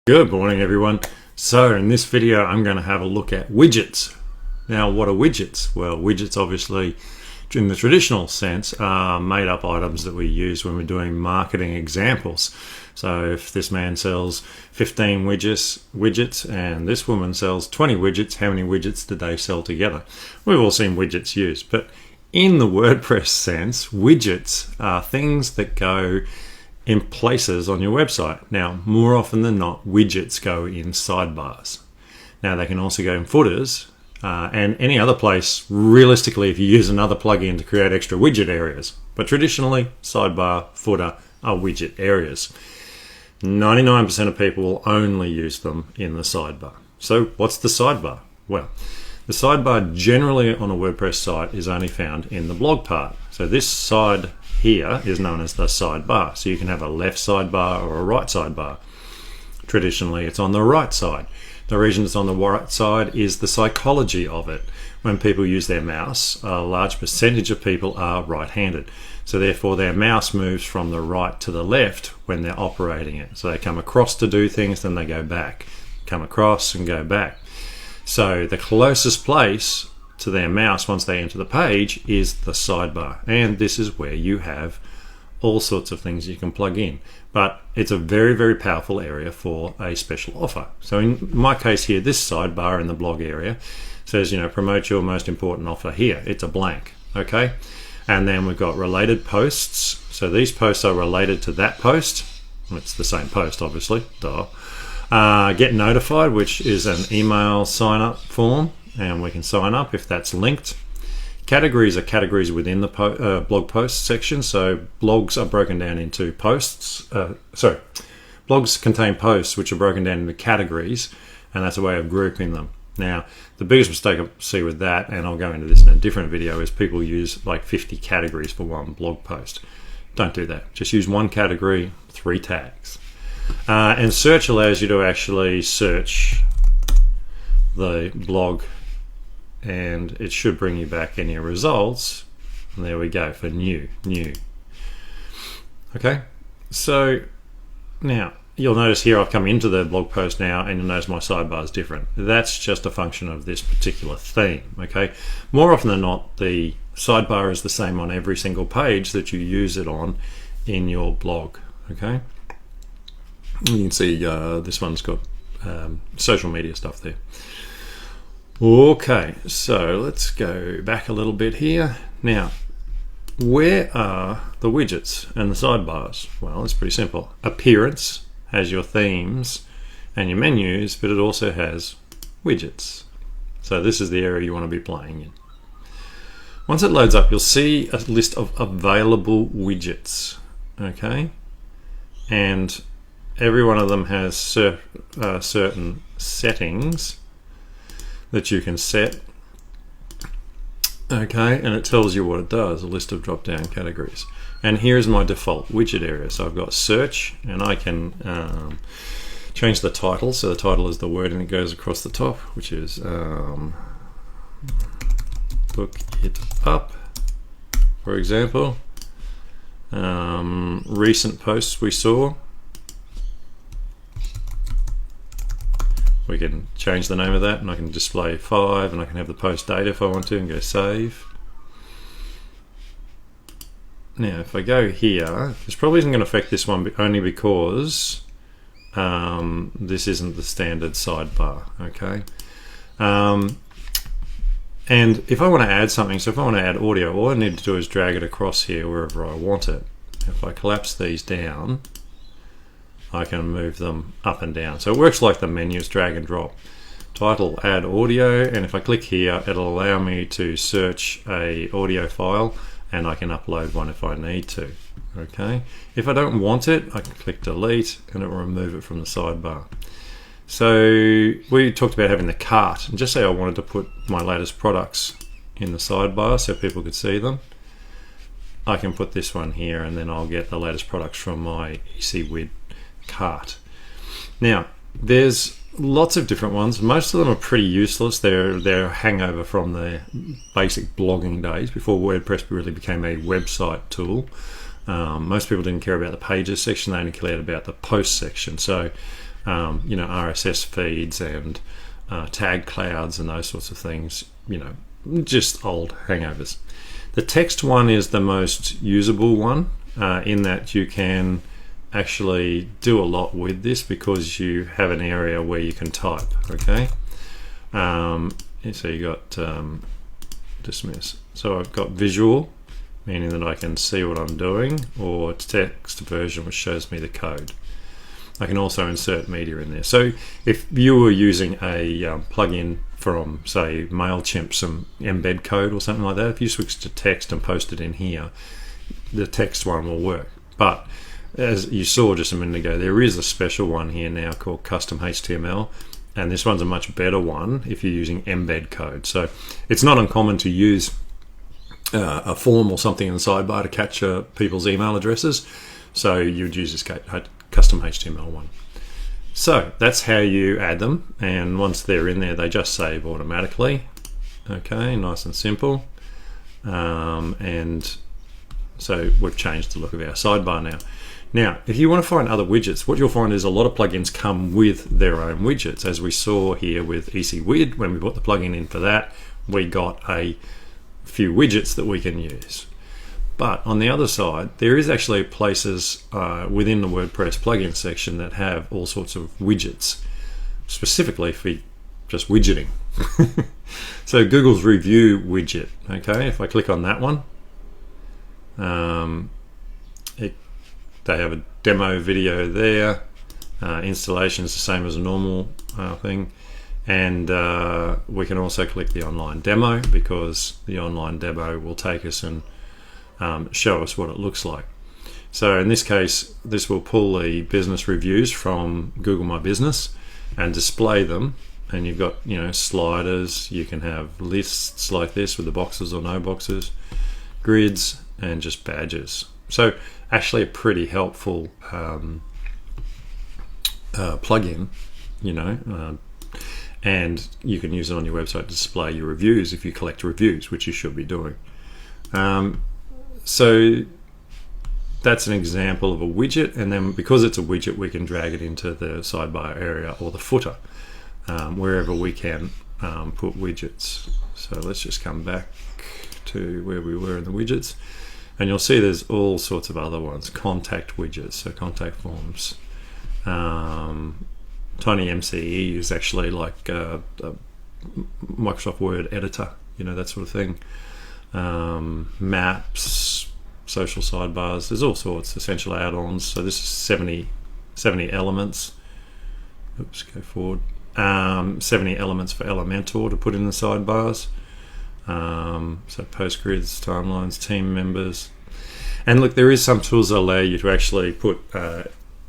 Good morning everyone. So in this video I'm going to have a look at widgets. Now what are widgets? Well, widgets obviously in the traditional sense are made up items that we use when we're doing marketing examples. So if this man sells 15 widgets and this woman sells 20 widgets, how many widgets did they sell together? We've all seen widgets used, but in the WordPress sense, widgets are things that go in places on your website. Now, more often than not, widgets go in sidebars. Now, they can also go in footers and any other place, realistically, if you use another plugin to create extra widget areas. But traditionally, sidebar, footer are widget areas. 99% of people will only use them in the sidebar. So what's the sidebar? Well, the sidebar generally on a WordPress site is only found in the blog part. So this side here is known as the sidebar. So you can have a left sidebar or a right sidebar. Traditionally, it's on the right side. The reason it's on the right side is the psychology of it. When people use their mouse, a large percentage of people are right-handed. So therefore their mouse moves from the right to the left when they're operating it. So they come across to do things, then they go back. Come across and go back. So the closest place to their mouse once they enter the page is the sidebar, and this is where you have all sorts of things you can plug in, but it's a very, very powerful area for a special offer. So in my case here, this sidebar in the blog area says, you know, promote your most important offer here. It's a blank, okay? And then we've got related posts. So these posts are related to that post. It's the same post, obviously, duh. Get notified, which is an email sign up form, and we can sign up if that's linked. Categories are categories within the blog post section. So blogs are broken down into posts. Blogs contain posts which are broken down into categories, and that's a way of grouping them. Now, the biggest mistake I see with that, and I'll go into this in a different video, is people use like 50 categories for one blog post. Don't do that. Just use one category, 3 tags. And search allows you to actually search the blog, and it should bring you back any results. And there we go for new. Okay, so now you'll notice here I've come into the blog post now, and you'll notice my sidebar is different. That's just a function of this particular theme. Okay, more often than not, the sidebar is the same on every single page that you use it on in your blog. Okay, you can see this one's got social media stuff there. Okay, so let's go back a little bit here. Now, where are the widgets and the sidebars? Well, it's pretty simple. Appearance has your themes and your menus, but it also has widgets. So this is the area you want to be playing in. Once it loads up, you'll see a list of available widgets. Okay, and every one of them has certain settings that you can set. Okay, and it tells you what it does, a list of drop-down categories. And here's my default widget area. So I've got search, and I can change the title. So the title is the word and it goes across the top, which is look it up, for example. Recent posts we saw. We can change the name of that, and I can display 5, and I can have the post date if I want to, and go save. Now if I go here, this probably isn't going to affect this one, only because this isn't the standard sidebar. Okay, and if I want to add something, so if I want to add audio, all I need to do is drag it across here wherever I want it. If I collapse these down, I can move them up and down. So it works like the menus, drag and drop. Title, add audio, and if I click here, it'll allow me to search a audio file, and I can upload one if I need to. Okay. If I don't want it, I can click delete, and it will remove it from the sidebar. So we talked about having the cart, and just say I wanted to put my latest products in the sidebar so people could see them. I can put this one here, and then I'll get the latest products from my ECWid cart. Now there's lots of different ones. Most of them are pretty useless. They're a hangover from the basic blogging days before WordPress really became a website tool. Most people didn't care about the pages section, they only cared about the post section. So you know, RSS feeds and tag clouds and those sorts of things, you know, just old hangovers. The text one is the most usable one in that you can actually do a lot with this because you have an area where you can type. Okay, so you got dismiss. So I've got visual, meaning that I can see what I'm doing, or text version, which shows me the code. I can also insert media in there. So if you were using a plugin from, say, MailChimp, some embed code or something like that, if you switch to text and post it in here, the text one will work. But as you saw just a minute ago, there is a special one here now called custom HTML, and this one's a much better one if you're using embed code. So it's not uncommon to use a form or something in the sidebar to capture people's email addresses. So you'd use this custom HTML one. So that's how you add them, and once they're in there, they just save automatically. Okay, nice and simple. And so we've changed the look of our sidebar now. Now, if you want to find other widgets, what you'll find is a lot of plugins come with their own widgets. As we saw here with EasyWid, when we put the plugin in for that, we got a few widgets that we can use. But on the other side, there is actually places within the WordPress plugin section that have all sorts of widgets, specifically for just widgeting. So Google's review widget, okay, if I click on that one, they have a demo video there. Installation is the same as a normal thing. And we can also click the online demo, because the online demo will take us and show us what it looks like. So in this case, this will pull the business reviews from Google My Business and display them. And you've got, you know, sliders. You can have lists like this with the boxes or no boxes, grids, and just badges. So actually a pretty helpful plugin, you know, and you can use it on your website to display your reviews if you collect reviews, which you should be doing. So that's an example of a widget, and then because it's a widget, we can drag it into the sidebar area or the footer, wherever we can put widgets. So let's just come back to where we were in the widgets, and you'll see there's all sorts of other ones. Contact widgets, so contact forms. TinyMCE is actually like a Microsoft Word editor, you know, that sort of thing. Maps, social sidebars, there's all sorts, essential add-ons. So this is 70 elements. Oops, go forward. 70 elements for Elementor to put in the sidebars. So postgrids, timelines, team members. And look, there is some tools that allow you to actually put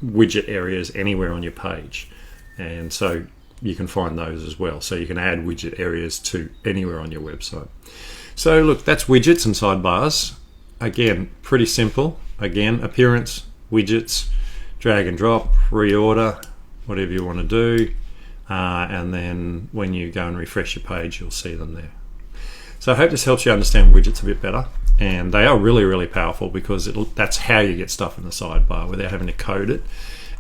widget areas anywhere on your page. And so you can find those as well. So you can add widget areas to anywhere on your website. So look, that's widgets and sidebars. Again, pretty simple. Again, appearance, widgets, drag and drop, reorder, whatever you want to do. And then when you go and refresh your page, you'll see them there. So I hope this helps you understand widgets a bit better. And they are really, really powerful, because that's how you get stuff in the sidebar without having to code it.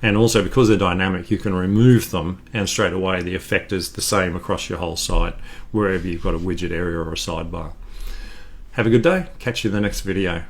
And also, because they're dynamic, you can remove them, and straight away the effect is the same across your whole site, wherever you've got a widget area or a sidebar. Have a good day. Catch you in the next video.